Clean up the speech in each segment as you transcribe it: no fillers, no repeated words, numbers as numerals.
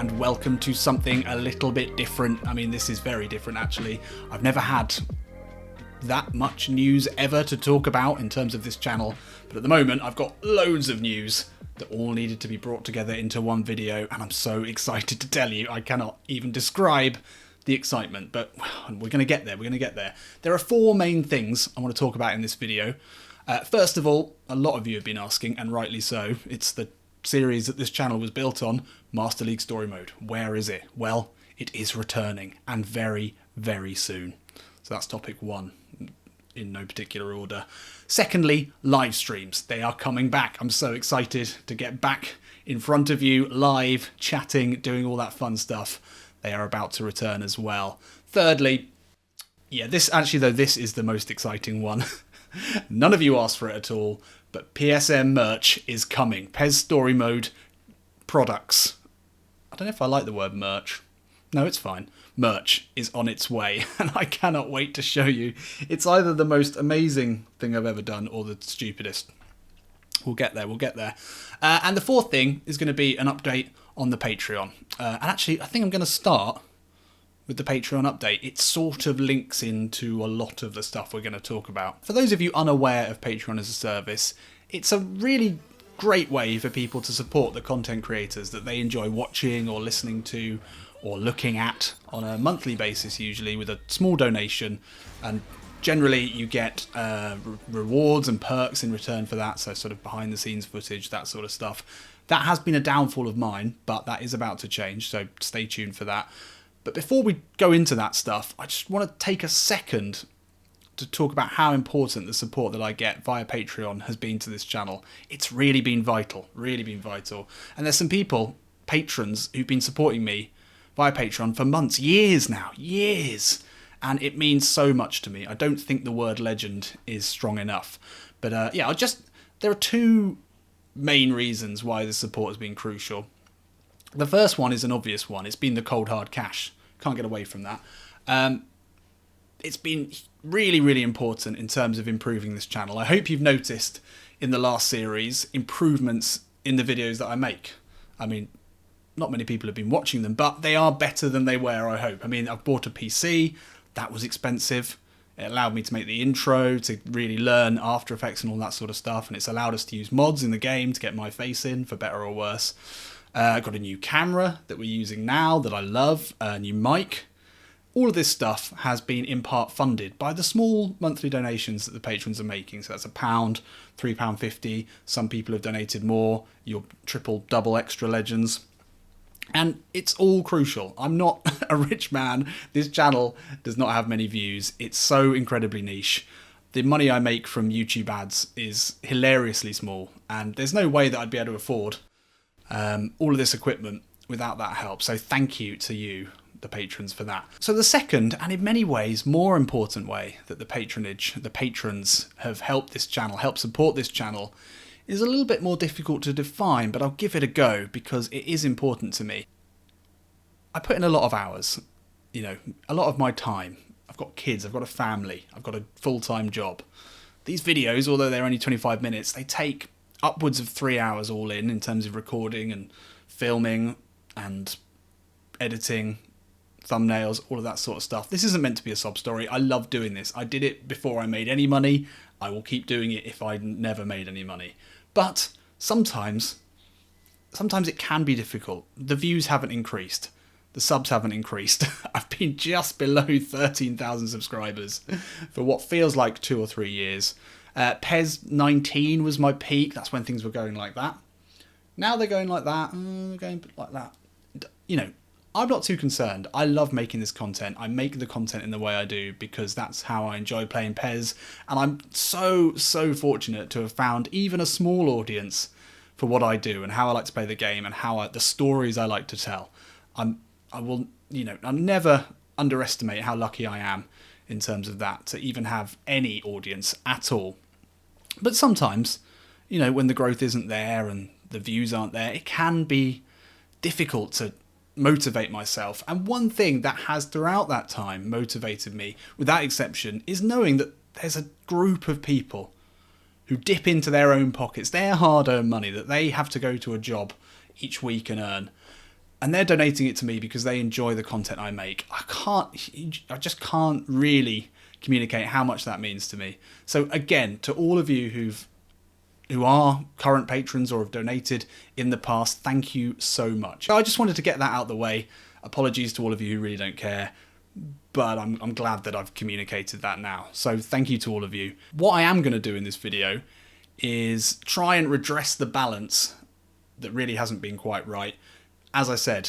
and welcome to something a little bit different. I mean, this is very different actually. I've never had that much news ever to talk about in terms of this channel, but at the moment I've got loads of news that all needed to be brought together into one video, and I'm so excited to tell you. I cannot even describe the excitement, but we're going to get there. There are four main things I want to talk about in this video. First of all, a lot of you have been asking, and rightly so, it's the series that this channel was built on, Master League Story Mode. Where is it? Well, it is returning, and very, very soon. So that's topic one, in no particular order. Secondly, live streams. They are coming back. I'm so excited to get back in front of you, live, chatting, doing all that fun stuff. They are about to return as well. Thirdly, this is the most exciting one. None of you asked for it at all, but PSM merch is coming. PES Story Mode products. I don't know if I like the word merch. No, it's fine. Merch is on its way, and I cannot wait to show you. It's either the most amazing thing I've ever done or the stupidest. We'll get there. And the fourth thing is going to be an update on the Patreon. And actually, I think I'm going to start with the Patreon update. It sort of links into a lot of the stuff we're going to talk about. For those of you unaware of Patreon as a service, it's a really great way for people to support the content creators that they enjoy watching or listening to or looking at on a monthly basis, usually with a small donation. And generally you get rewards and perks in return for that, so sort of behind the scenes footage, that sort of stuff. That has been a downfall of mine, but that is about to change, so stay tuned for that. But before we go into that stuff, I just want to take a second to talk about how important the support that I get via Patreon has been to this channel. It's really been vital. And there's some people, patrons, who've been supporting me via Patreon for months, years now, and it means so much to me. I don't think the word legend is strong enough. But there are two main reasons why the support has been crucial. The first one is an obvious one. It's been the cold hard cash. Can't get away from that. It's been really, really important in terms of improving this channel. I hope you've noticed in the last series improvements in the videos that I make. I mean, not many people have been watching them, but they are better than they were, I hope. I mean, I've bought a PC. That was expensive. It allowed me to make the intro, to really learn After Effects and all that sort of stuff. And it's allowed us to use mods in the game to get my face in, for better or worse. I've got a new camera that we're using now that I love, a new mic. All of this stuff has been in part funded by the small monthly donations that the patrons are making. So that's £1, £3.50. Some people have donated more. Your triple, double extra legends. And it's all crucial. I'm not a rich man. This channel does not have many views. It's so incredibly niche. The money I make from YouTube ads is hilariously small, and there's no way that I'd be able to afford all of this equipment without that help. So thank you to you, the patrons, for that. So the second, and in many ways more important way that the patrons have helped this channel, helped support this channel, is a little bit more difficult to define, but I'll give it a go because it is important to me. I put in a lot of hours, a lot of my time. I've got kids, I've got a family, I've got a full-time job. These videos, although they're only 25 minutes, they take upwards of 3 hours all in terms of recording and filming and editing, thumbnails, all of that sort of stuff. This isn't meant to be a sob story. I love doing this. I did it before I made any money. I will keep doing it if I never made any money. But sometimes it can be difficult. The views haven't increased. The subs haven't increased. I've been just below 13,000 subscribers for what feels like 2 or 3 years. PES 19 was my peak. That's when things were going like that. Now they're going like that. Going like that. I'm not too concerned. I love making this content. I make the content in the way I do because that's how I enjoy playing PES. And I'm so fortunate to have found even a small audience for what I do and how I like to play the game and the stories I like to tell. I'll never underestimate how lucky I am in terms of that, to even have any audience at all. But sometimes, when the growth isn't there and the views aren't there, it can be difficult to motivate myself. And one thing that has throughout that time motivated me, without exception, is knowing that there's a group of people who dip into their own pockets, their hard-earned money that they have to go to a job each week and earn. And they're donating it to me because they enjoy the content I make. I just can't really communicate how much that means to me. So again, to all of you who are current patrons or have donated in the past, thank you so much. I just wanted to get that out of the way. Apologies to all of you who really don't care, but I'm glad that I've communicated that now. So thank you to all of you. What I am going to do in this video is try and redress the balance that really hasn't been quite right. As I said,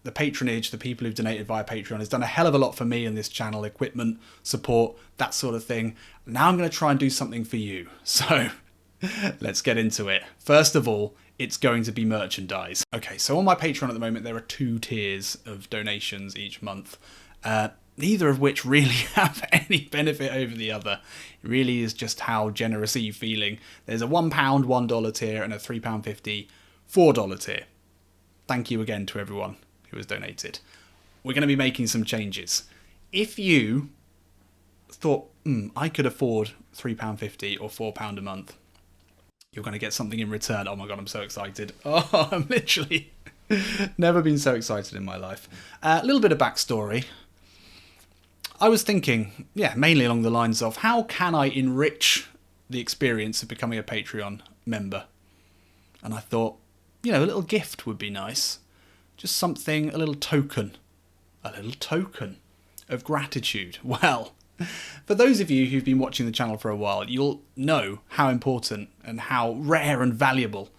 the patronage, the people who've donated via Patreon has done a hell of a lot for me and this channel, equipment, support, that sort of thing. Now I'm going to try and do something for you. So let's get into it. First of all, it's going to be merchandise. Okay, so on my Patreon at the moment, there are 2 tiers of donations each month, neither of which really have any benefit over the other. It really is just how generous are you feeling. There's a £1, $1 tier and a £3.50, $4 tier. Thank you again to everyone who has donated. We're going to be making some changes. If you thought, I could afford £3.50 or £4 a month, you're going to get something in return. Oh my God, I'm so excited. Oh, I'm literally never been so excited in my life. A little bit of backstory. I was thinking, mainly along the lines of how can I enrich the experience of becoming a Patreon member? And I thought, a little gift would be nice. Just something, a little token of gratitude. Well, for those of you who've been watching the channel for a while, you'll know how important and how rare and valuable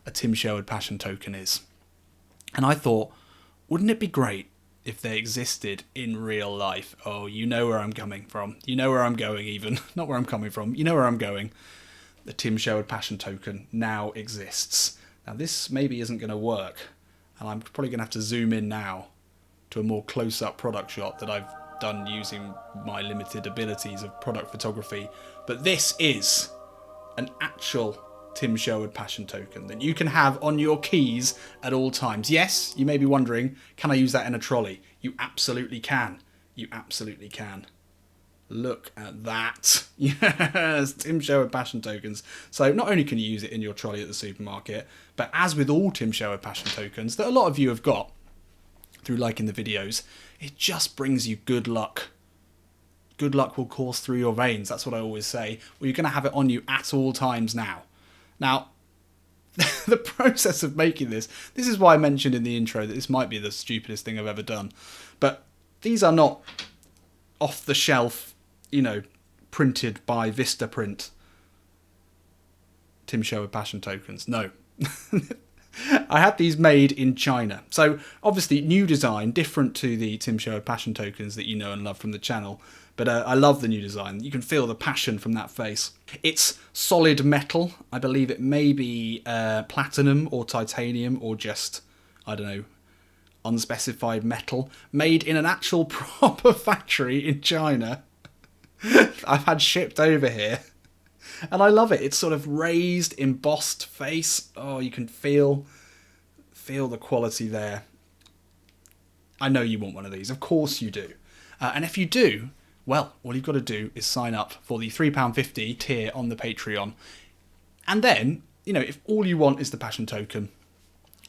a Tim Sherwood Passion token is. And I thought, wouldn't it be great if they existed in real life? Oh, you know where I'm coming from. You know where I'm going even. Not where I'm coming from. You know where I'm going. The Tim Sherwood Passion token now exists. Now this maybe isn't going to work. And I'm probably going to have to zoom in now to a more close-up product shot that I've done using my limited abilities of product photography. But this is an actual Tim Sherwood Passion token that you can have on your keys at all times. Yes, you may be wondering, can I use that in a trolley? You absolutely can. You absolutely can. Look at that. Yes, Tim Sherwood Passion tokens. So not only can you use it in your trolley at the supermarket, but as with all Tim Sherwood Passion tokens that a lot of you have got through liking the videos, it just brings you good luck. Good luck will course through your veins. That's what I always say. Well, you're going to have it on you at all times now. Now, the process of making this is why I mentioned in the intro that this might be the stupidest thing I've ever done. But these are not off-the-shelf, printed by Vistaprint Tim Sherwood Passion tokens. No. I had these made in China. So, obviously, new design, different to the Tim Sherwood Passion tokens that you know and love from the channel. But I love the new design. You can feel the passion from that face. It's solid metal. I believe it may be platinum or titanium or just, I don't know, unspecified metal. Made in an actual proper factory in China. I've had shipped over here. And I love it. It's sort of raised, embossed face. Oh, you can feel the quality there. I know you want one of these. Of course you do. And if you do, well, all you've got to do is sign up for the £3.50 tier on the Patreon. And then, if all you want is the Passion token,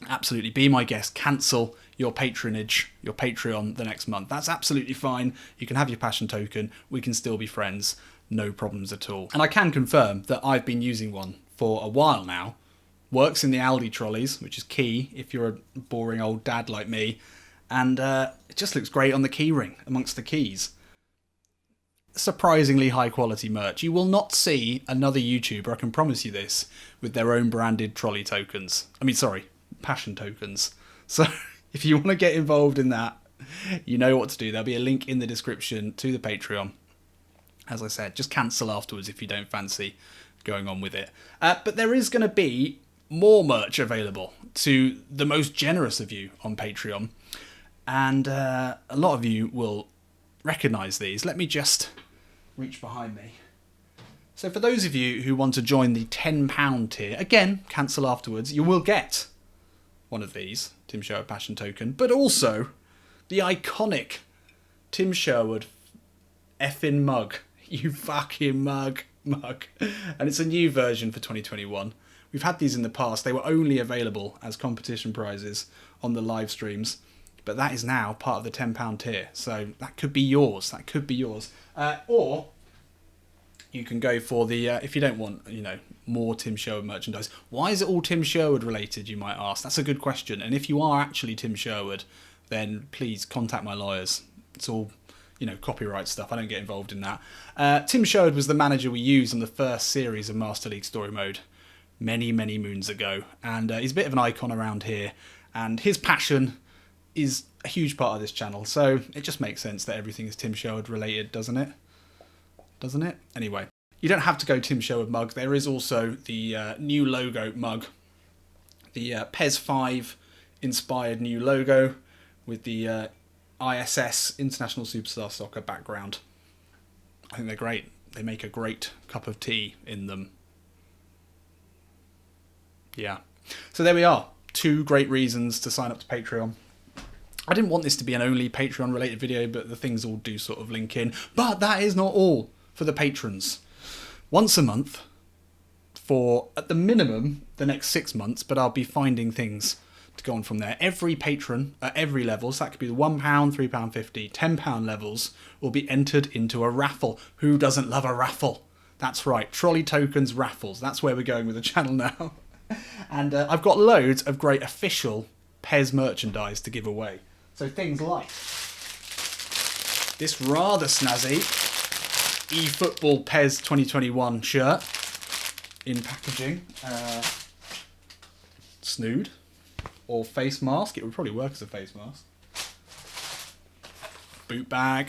absolutely be my guest. Cancel your patronage, your Patreon the next month. That's absolutely fine. You can have your Passion token. We can still be friends. No problems at all. And I can confirm that I've been using one for a while now. Works in the Aldi trolleys, which is key if you're a boring old dad like me. And it just looks great on the keyring amongst the keys. Surprisingly high quality merch. You will not see another YouTuber, I can promise you this, with their own branded trolley tokens. Passion tokens. So if you want to get involved in that, you know what to do. There'll be a link in the description to the Patreon. As I said, just cancel afterwards if you don't fancy going on with it. But there is going to be more merch available to the most generous of you on Patreon. And a lot of you will recognise these. Let me just reach behind me. So for those of you who want to join the £10 tier, again, cancel afterwards, you will get one of these, Tim Sherwood Passion token, but also the iconic Tim Sherwood effing mug. You fucking mug. And it's a new version for 2021, We've had these in the past. They were only available as competition prizes on the live streams, but that is now part of the £10 tier. So that could be yours. That could be yours. Or you can go for the, if you don't want, more Tim Sherwood merchandise. Why is it all Tim Sherwood related, you might ask? That's a good question. And if you are actually Tim Sherwood, then please contact my lawyers. It's all, copyright stuff. I don't get involved in that. Tim Sherwood was the manager we used on the first series of Master League Story Mode many, many moons ago. And he's a bit of an icon around here. And his passion is a huge part of this channel. So it just makes sense that everything is Tim Sherwood related, doesn't it? Doesn't it? Anyway, you don't have to go Tim Sherwood mug. There is also the new logo mug. The PES 5 inspired new logo with the ISS, International Superstar Soccer background. I think they're great. They make a great cup of tea in them. Yeah. So there we are. 2 great reasons to sign up to Patreon. I didn't want this to be an only Patreon related video, but the things all do sort of link in. But that is not all for the patrons. Once a month for, at the minimum, the next 6 months, but I'll be finding things to go on from there. Every patron at every level, so that could be the £1, £3.50, £10 levels, will be entered into a raffle. Who doesn't love a raffle? That's right, trolley tokens raffles. That's where we're going with the channel now. And I've got loads of great official PES merchandise to give away. So things like this rather snazzy eFootball PES 2021 shirt in packaging. Snood. Or face mask. It would probably work as a face mask. Boot bag.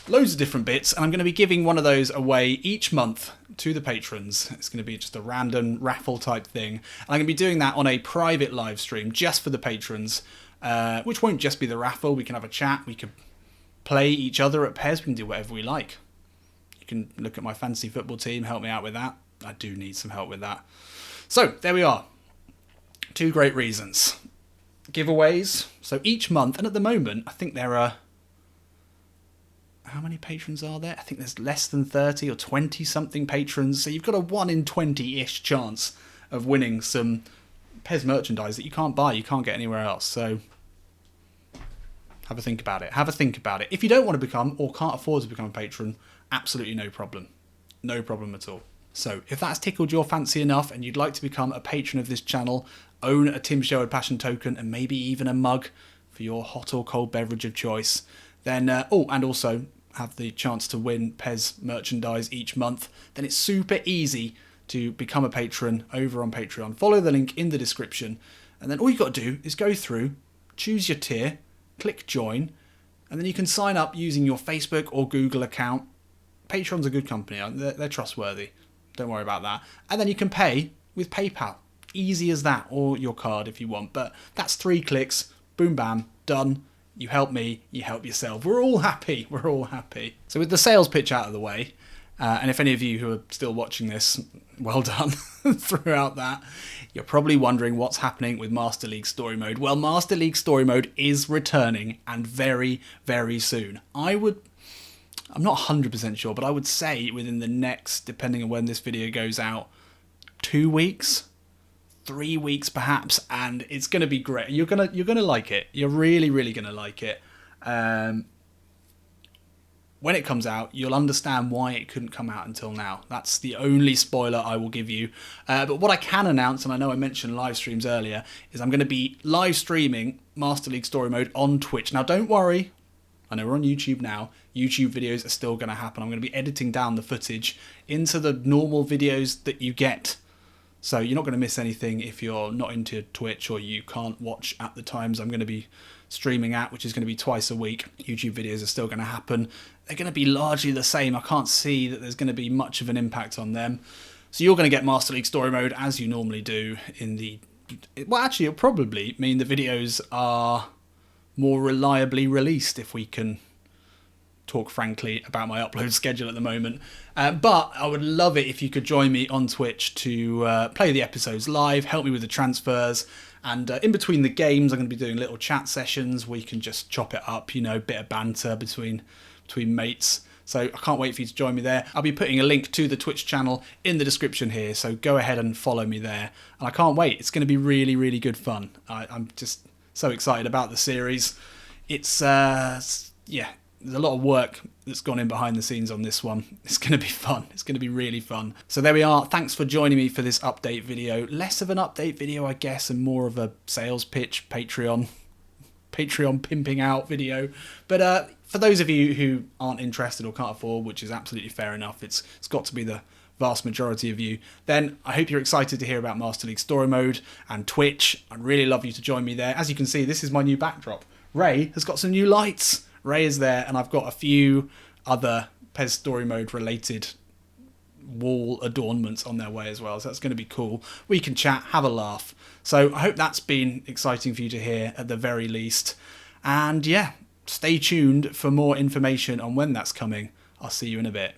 Loads of different bits, and I'm going to be giving one of those away each month to the patrons. It's going to be just a random raffle type thing. And I'm going to be doing that on a private live stream just for the patrons, which won't just be the raffle. We can have a chat. We could play each other at PES. We can do whatever we like. You can look at my fantasy football team, help me out with that. I do need some help with that. So there we are. 2 great reasons. Giveaways. So each month, and at the moment, I think there are... How many patrons are there? I think there's less than 30 or 20 something patrons. So you've got a 1 in 20-ish chance of winning some PES merchandise that you can't buy. You can't get anywhere else. So have a think about it. Have a think about it. If you don't want to become or can't afford to become a patron, absolutely no problem. No problem at all. So if that's tickled your fancy enough and you'd like to become a patron of this channel, own a Tim Sherwood Passion token and maybe even a mug for your hot or cold beverage of choice, then, and also have the chance to win PES merchandise each month, then it's super easy to become a patron over on Patreon. Follow the link in the description, and then all you've got to do is go through, choose your tier, click join, and then you can sign up using your Facebook or Google account. Patreon's a good company. They're trustworthy. Don't worry about that. And then you can pay with PayPal. Easy as that, or your card if you want. But that's 3 clicks. Boom, bam, done. You help me, you help yourself. We're all happy. We're all happy. So with the sales pitch out of the way, and if any of you who are still watching this, well done throughout that, you're probably wondering what's happening with Master League Story Mode. Well, Master League Story Mode is returning, and very, very soon. I'm not 100% sure, but I would say within the next, depending on when this video goes out, 2 weeks, 3 weeks perhaps, and it's going to be great. You're gonna like it. You're really, really going to like it. When it comes out, you'll understand why it couldn't come out until now. That's the only spoiler I will give you. But what I can announce, and I know I mentioned live streams earlier, is I'm going to be live streaming Master League Story Mode on Twitch. Now, don't worry. I know we're on YouTube now. YouTube videos are still going to happen. I'm going to be editing down the footage into the normal videos that you get. So you're not going to miss anything if you're not into Twitch or you can't watch at the times I'm going to be streaming at, which is going to be twice a week. YouTube videos are still going to happen. They're going to be largely the same. I can't see that there's going to be much of an impact on them. So you're going to get Master League Story Mode as you normally do in the... Well, actually, it'll probably mean the videos are more reliably released, if we can talk frankly about my upload schedule at the moment. But I would love it if you could join me on Twitch to play the episodes live, help me with the transfers, and in between the games I'm going to be doing little chat sessions where you can just chop it up, you know, bit of banter between mates. So I can't wait for you to join me there. I'll be putting a link to the Twitch channel in the description here, so go ahead and follow me there. And I can't wait. It's going to be really, really good fun. I'm just so excited about the series. It's, yeah, there's a lot of work that's gone in behind the scenes on this one. It's going to be fun. It's going to be really fun. So there we are. Thanks for joining me for this update video. Less of an update video, I guess, and more of a sales pitch, Patreon pimping out video. But for those of you who aren't interested or can't afford, which is absolutely fair enough, it's got to be the vast majority of you, then I hope you're excited to hear about Master League Story Mode and Twitch. I'd really love you to join me there. As you can see, this is my new backdrop. Ray has got some new lights. Ray is there, and I've got a few other PES Story Mode related wall adornments on their way as well, so that's going to be cool. We can chat, have a laugh. So I hope that's been exciting for you to hear at the very least. And yeah, stay tuned for more information on when that's coming. I'll see you in a bit.